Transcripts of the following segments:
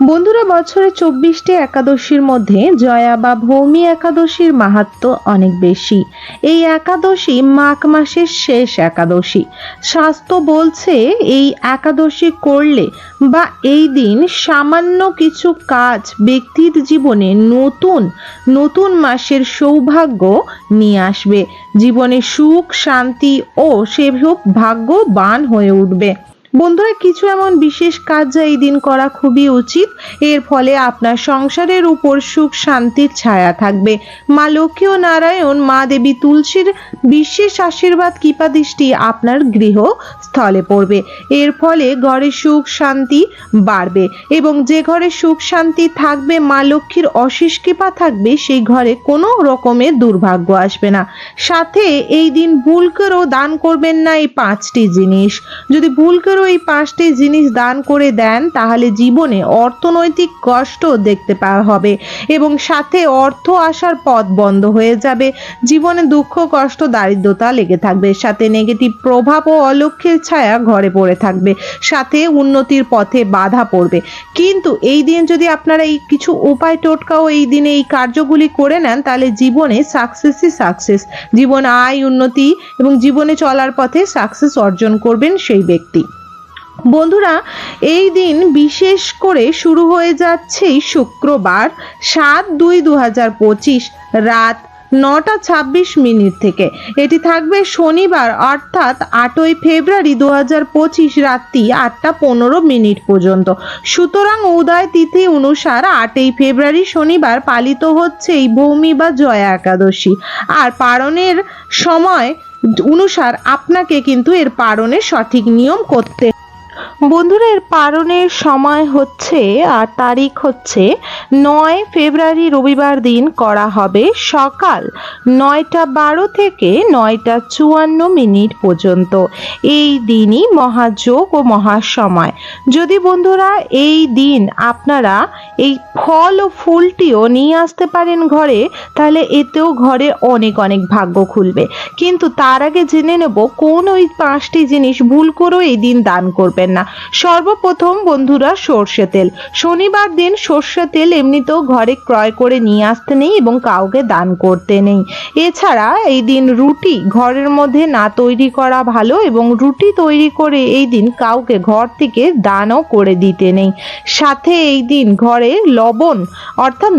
বন্ধুরা, বছরে 24টি একাদশীর মধ্যে জয়া বা ভৌমি একাদশীর মাহাত্ম্য অনেক বেশি। এই একাদশী মাঘ মাসের শেষ একাদশী। শাস্ত্র বলছে এই একাদশী করলে বা এই দিন সামান্য কিছু কাজ ব্যক্তির জীবনে নতুন নতুন মাসের সৌভাগ্য নিয়ে আসবে। জীবনে সুখ, শান্তি ও সেসব ভাগ্যবান হয়ে উঠবে। বন্ধুরা, কিছু এমন বিশেষ কাজ যা এই দিন করা খুবই উচিত। এর ফলে আপনার সংসারের উপর সুখ শান্তির ছায়া থাকবে। মা লক্ষ্মী ও নারায়ণ, মা দেবী তুলসীর বিশেষ আশীর্বাদ কৃপা দৃষ্টি আপনার গৃহ স্থলে পড়বে। এর ফলে ঘরে সুখ শান্তি বাড়বে এবং যে ঘরে সুখ শান্তি থাকবে, মা লক্ষ্মীর অশেষ কৃপা থাকবে, সেই ঘরে কোনো রকমের দুর্ভাগ্য আসবে না। সাথে এই দিন ভুল করেও দান করবেন না এই 5টি জিনিস। যদি ভুল করে এই 5টি জিনিস দান করে দেন তাহলে জীবনে অর্থনৈতিক কষ্ট দেখতে পাওয়া হবে এবং সাথে অর্থ আসার পথ বন্ধ হয়ে যাবে। জীবনে দুঃখ, কষ্ট, দারিদ্রতা লেগে থাকবে। সাথে নেগেটিভ প্রভাব ও অলক্ষ্যের ছায়া ঘরে পড়ে থাকবে। সাথে উন্নতির পথে বাধা পড়বে। কিন্তু এই দিন যদি আপনারা এই কিছু উপায় টোটকাও এই দিনে এই কার্যগুলি করে নেন তাহলে জীবনে সাকসেসই সাকসেস। জীবন আয়, উন্নতি এবং জীবনে চলার পথে সাকসেস অর্জন করবেন সেই ব্যক্তি। বন্ধুরা, এই দিন বিশেষ করে শুরু হয়ে যাচ্ছে শুক্রবার 7/2/2025 রাত 9:26 থেকে। এটি থাকবে শনিবার অর্থাৎ 8ই ফেব্রুয়ারি 2025 রাত্রি 8:15 পর্যন্ত। সুতরাং উদয় তিথি অনুসার 8ই ফেব্রুয়ারি শনিবার পালিত হচ্ছে এই ভৌমি বা জয়া একাদশী। আর পালনের সময় অনুসার আপনাকে কিন্তু এর পালনের সঠিক নিয়ম করতে। বন্ধুরা, এর পালনের সময় হচ্ছে আর তারিখ হচ্ছে 9 ফেব্রুয়ারি রবিবার দিন করা হবে সকাল 9:12 থেকে 9:54 পর্যন্ত। এই দিনই মহাযোগ ও মহাসময়। যদি বন্ধুরা এই দিন আপনারা এই ফল ও ফুলটিও নিয়ে আসতে পারেন ঘরে, তাহলে এতেও ঘরে অনেক অনেক ভাগ্য খুলবে। কিন্তু তার আগে জেনে নেব কোন ওই 5টি জিনিস ভুল করেও এই দিন দান করবেন না। সর্বপ্রথম বন্ধুরা, সর্ষে তেল। শনিবার দিন সর্ষে তেল এমনিতেও ঘরে ক্রয় করে নিয়ে আসতে নেই এবং কাউকে দান করতে নেই। এছাড়া এই দিন রুটি ঘরের মধ্যে না তৈরি করা ভালো এবং রুটি তৈরি করে এই দিন কাউকে ঘর থেকে দানও করে দিতে নেই। সাথে এই দিন ঘরে লবণ অর্থাৎ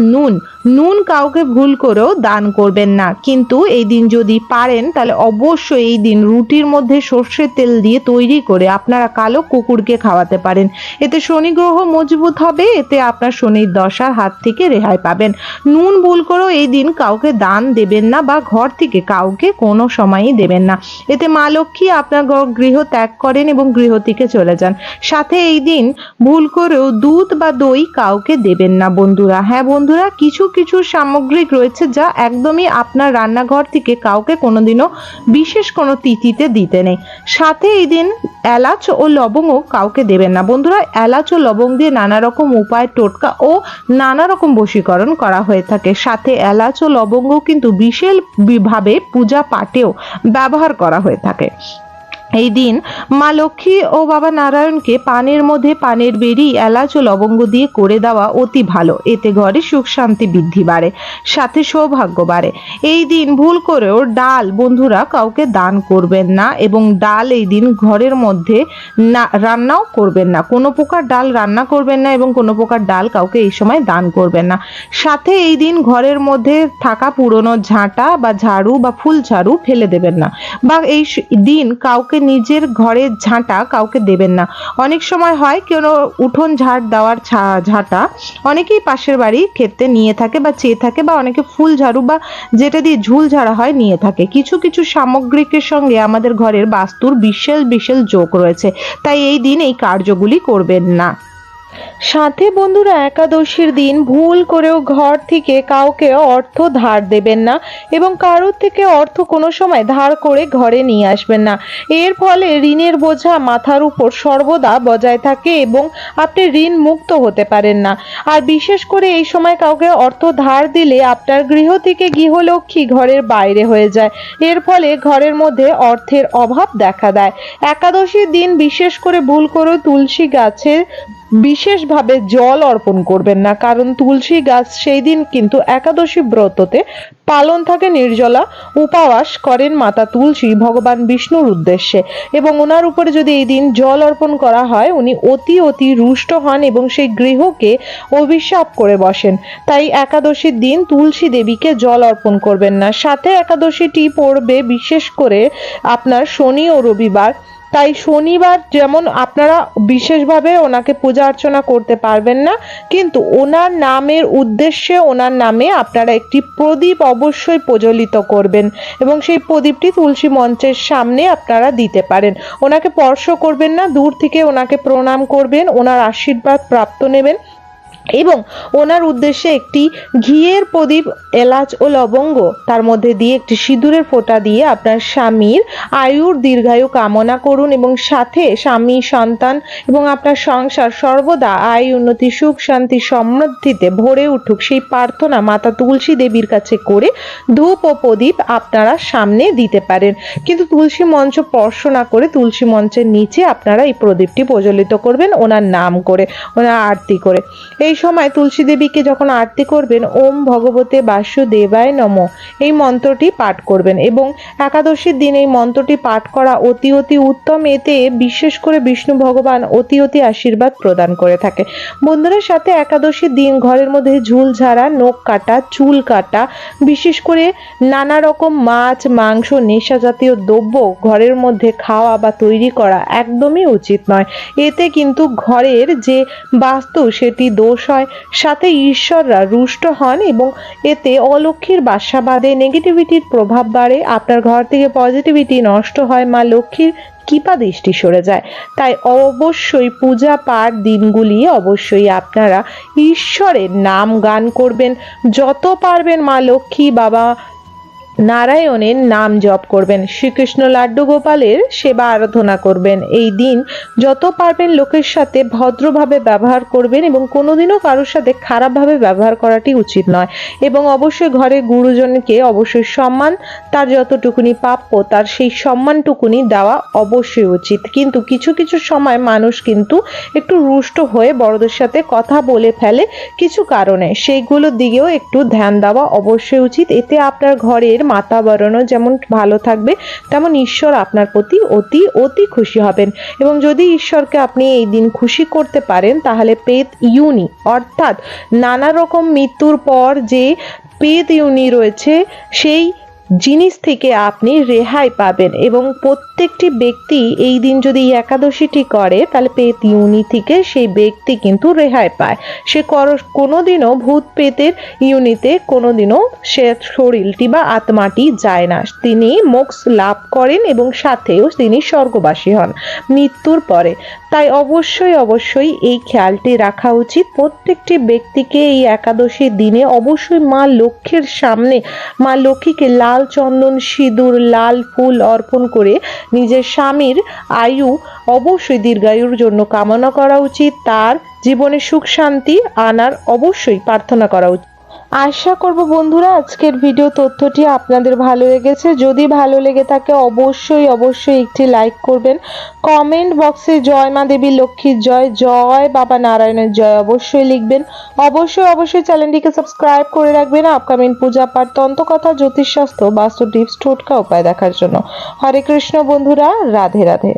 নুন কাউকে ভুল করেও দান করবেন না। কিন্তু এই দিন যদি পারেন তাহলে অবশ্যই এই দিন রুটির মধ্যে সর্ষের তেল দিয়ে তৈরি করে আপনারা কালো কুকুরকে খাওয়াতে পারেন। এতে শনি গ্রহ মজবুত হবে, এতে আপনার শনির দশার হাত থেকে রেহাই পাবেন। নুন ভুল করেও এই দিন কাউকে দান দেবেন না বা ঘর থেকে কাউকে কোনো সময়ই দেবেন না। এতে মা লক্ষ্মী আপনার গৃহ ত্যাগ করেন এবং গৃহ থেকে চলে যান। সাথে এই দিন ভুল করেও দুধ বা দই কাউকে দেবেন না বন্ধুরা। হ্যাঁ বন্ধুরা, কিছু কিছু সামগ্রিক রয়েছে যা একদমই আপনার রান্নাঘর থেকে কাউকে কোনোদিনও বিশেষ কোনো তিথিতে দিতে নেই। সাথে এই দিন এলাচ ও লবঙ্গ কাউকে দেবেন না বন্ধুরা। এলাচ ও লবঙ্গ দিয়ে নানা রকম উপায় টোটকা ও নানা রকম বশীকরণ করা হয়ে থাকে। সাথে এলাচ ও লবঙ্গ কিন্তু বিশেষ ভাবে পূজা পাঠেও ব্যবহার করা হয়ে থাকে। এই দিন মা লক্ষ্মী ও বাবা নারায়ণকে পানের মধ্যে পানের বেরি এলাচ ও লবঙ্গ দিয়ে করে দেওয়া অতি ভালো। এতে ঘরে সুখ শান্তি বৃদ্ধি বাড়ে, সাথে সৌভাগ্য বাড়ে। এই দিন ভুল করেও ডাল বন্ধুরা কাউকে দান করবেন না এবং ডাল এই দিন ঘরের মধ্যে রান্নাও করবেন না। কোনো প্রকার ডাল রান্না করবেন না এবং কোনো প্রকার ডাল কাউকে এই সময় দান করবেন না। সাথে এই দিন ঘরের মধ্যে থাকা পুরনো ঝাঁটা বা ঝাড়ু বা ফুল ঝাড়ু ফেলে দেবেন না বা এই দিন কাউকে নিজের ঘরের ঝাঁটা কাউকে দেবেন না। অনেক সময় হয় কেন উঠোন ঝাড় দেওয়ার ঝাঁটা অনেকেই পাশের বাড়ি ক্ষেত্রে নিয়ে থাকে বা চেয়ে থাকে বা অনেকে ফুল ঝাড়ু বা যেটা দিয়ে ঝুল ঝাড়া হয় নিয়ে থাকে। কিছু কিছু সামগ্রিকের সঙ্গে আমাদের ঘরের বাস্তুর বিশেষ বিশেষ যোগ রয়েছে, তাই এই দিন এই কার্যগুলি করবেন না। সাথে বন্ধুরা, একাদশীর দিন ভুল করেও ঘর থেকে কাউকে অর্থ ধার দেবেন না এবং কারোর থেকে অর্থ কোনো সময় ধার করে ঘরে নিয়ে আসবেন না। এর ফলে ঋণের বোঝা মাথার উপর সর্বদা বজায় থাকে এবং আপনি ঋণ মুক্ত হতে পারেন না। আর বিশেষ করে এই সময় কাউকে অর্থ ধার দিলে আপনার গৃহ থেকে গৃহলক্ষ্মী ঘরের বাইরে হয়ে যায়। এর ফলে ঘরের মধ্যে অর্থের অভাব দেখা দেয়। একাদশীর দিন বিশেষ করে ভুল করেও তুলসী গাছের বিশেষভাবে জল অর্পণ করবেন না, কারণ তুলসী গাছ সেই দিন কিন্তু একাদশী ব্রততে পালন থাকে নির্জলা উপবাস করেন মাতা তুলসী ভগবান বিষ্ণুর উদ্দেশ্যে, এবং ওনার উপরে যদি এই দিন জল অর্পণ করা হয় উনি অতি অতি রুষ্ট হন এবং সেই গৃহকে অভিশাপ করে বসেন। তাই একাদশীর দিন তুলসী দেবীকে জল অর্পণ করবেন না। সাথে একাদশীটি পড়বে বিশেষ করে আপনার শনি ও রবিবার। তাই শনিবার যেমন আপনারা বিশেষভাবে ওনাকে পূজা অর্চনা করতে পারবেন না, কিন্তু ওনার নামের উদ্দেশ্যে ওনার নামে আপনারা একটি প্রদীপ অবশ্যই প্রজ্বলিত করবেন এবং সেই প্রদীপটি তুলসী মঞ্চের সামনে আপনারা দিতে পারেন। ওনাকে স্পর্শ করবেন না, দূর থেকে ওনাকে প্রণাম করবেন, ওনার আশীর্বাদ প্রাপ্ত নেবেন এবং ওনার উদ্দেশ্যে একটি ঘিয়ের প্রদীপ, এলাচ ও লবঙ্গ তার মধ্যে দিয়ে একটি সিঁদুরের ফোঁটা দিয়ে আপনার স্বামীর আয়ুর দীর্ঘায়ু কামনা করুন এবং সাথে স্বামী, সন্তান এবং আপনার সংসার সর্বদা আয়, উন্নতি, সুখ, শান্তি, সমৃদ্ধিতে ভরে উঠুক সেই প্রার্থনা মাতা তুলসী দেবীর কাছে করে ধূপ ও প্রদীপ আপনারা সামনে দিতে পারেন। কিন্তু তুলসী মঞ্চ স্পর্শ না করে তুলসী মঞ্চের নিচে আপনারা এই প্রদীপটি প্রজ্বলিত করবেন ওনার নাম করে, ওনার আরতি করে। এই সময় তুলসী দেবীকে যখন আরতি করবেন ওম ভগবতে বাসুদেবায় নমঃ এই মন্ত্রটি পাঠ করবেন এবং একাদশীর দিন এই মন্ত্রটি পাঠ করা অতি অতি উত্তম। এতে বিশেষ করে বিষ্ণু ভগবান অতি অতি আশীর্বাদ প্রদান করে থাকে। বন্ধুদের সাথে একাদশীর দিন ঘরের মধ্যে ঝুল ঝাড়া, নখ কাটা, চুল কাটা, বিশেষ করে নানা রকম মাছ, মাংস, নেশা জাতীয় দ্রব্য ঘরের মধ্যে খাওয়া বা তৈরি করা একদমই উচিত নয়। এতে কিন্তু ঘরের যে বাস্তু সেটি দোষ হয়, সাথে ঈশ্বররা রুষ্ট হন এবং এতে অলক্ষ্মীর বাসা বাঁধে, নেগেটিভিটির প্রভাব বাড়ে, আপনার ঘর থেকে পজিটিভিটি নষ্ট হয়, মা লক্ষ্মীর কৃপা দৃষ্টি সরে যায়। তাই অবশ্যই পূজা পাঠ দিনগুলি অবশ্যই আপনারা ঈশ্বরের নাম গান করবেন, যত পারবেন মা লক্ষ্মী, বাবা নারায়ণের নাম জপ করবেন, শ্রীকৃষ্ণ লাড্ডু গোপালের সেবা আরাধনা করবেন। এই দিন যত পারবেন লোকের সাথে ভদ্রভাবে ব্যবহার করবেন এবং কোনোদিনও কারোর সাথে খারাপভাবে ব্যবহার করাটি উচিত নয় এবং অবশ্যই ঘরের গুরুজনকে অবশ্যই সম্মান, তার যতটুকুনি প্রাপ্য তার সেই সম্মানটুকুনি দেওয়া অবশ্যই উচিত। কিন্তু কিছু কিছু সময় মানুষ কিন্তু একটু রুষ্ট হয়ে বড়দের সাথে কথা বলে ফেলে কিছু কারণে, সেইগুলোর দিকেও একটু ধ্যান দেওয়া অবশ্যই উচিত। এতে আপনার ঘরের বাতাবরণও যেমন ভালো থাকবে তেমন ঈশ্বর আপনার প্রতি অতি অতি খুশি হবেন এবং যদি ঈশ্বরকে আপনি এই দিন খুশি করতে পারেন তাহলে পেত ইউনি অর্থাৎ নানা রকম মৃত্যুর পর যে পেত ইউনি রয়েছে সেই জিনিস থেকে আপনি রেহাই পাবেন এবং প্রত্যেকটি ব্যক্তি এই দিন যদি একাদশীটি করে তাহলে পেত ইউনি থেকে সেই ব্যক্তি কিন্তু রেহাই পায়। সে কোনোদিনও ভূত পেতের ইউনিতে কোনোদিনও সে শরীরটি বা আত্মাটি যায় না, তিনি মোক্ষ লাভ করেন এবং সাথেও তিনি স্বর্গবাসী হন মৃত্যুর পরে। তাই অবশ্যই অবশ্যই এই খেয়ালটি রাখা উচিত প্রত্যেকটি ব্যক্তিকে। এই একাদশীর দিনে অবশ্যই মা লক্ষ্মীর সামনে মা লক্ষ্মীকে লাল চন্দন, সিঁদুর, লাল ফুল অর্পণ করে নিজের স্বামীর আয়ু অবশ্যই দীর্ঘায়ুর জন্য কামনা করা উচিত, তার জীবনে সুখ শান্তি আনার অবশ্যই প্রার্থনা করা উচিত। আশা করব বন্ধুরা আজকের ভিডিও তথ্যটি আপনাদের ভালো লেগেছে। যদি ভালো লেগে থাকে অবশ্যই অবশ্যই একটি লাইক করবেন, কমেন্ট বক্সে জয় মা দেবী লক্ষ্মীর জয়, জয় বাবা নারায়ণের জয় অবশ্যই লিখবেন। অবশ্যই অবশ্যই চ্যানেলটিকে সাবস্ক্রাইব করে রাখবেন আপকামিং পূজা পাঠ, তন্ত্রকথা, জ্যোতিষশাস্ত্র, বাস্তু টিপস, টোটকা উপায় দেখার জন্য। হরে কৃষ্ণ বন্ধুরা, রাধে রাধে।